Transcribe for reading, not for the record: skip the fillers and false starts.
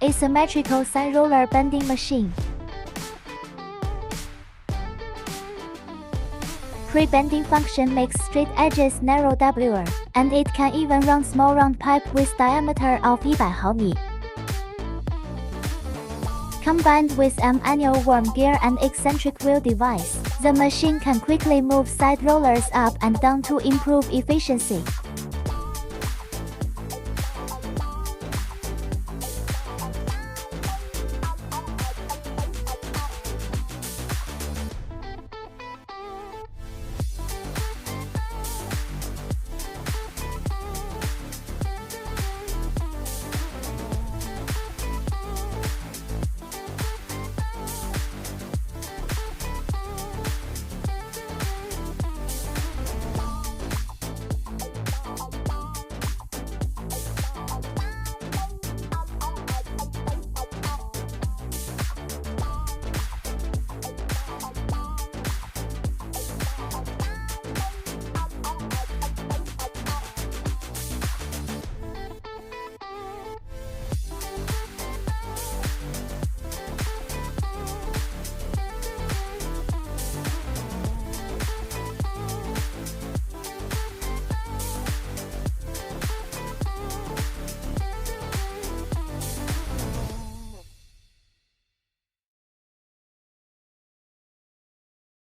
Asymmetrical side roller bending machine. Pre-bending function makes straight edges narrower, and it can even run small round pipe with diameter of 100 毫米. Combined with an annual worm gear and eccentric wheel device, the machine can quickly move side rollers up and down to improve efficiency.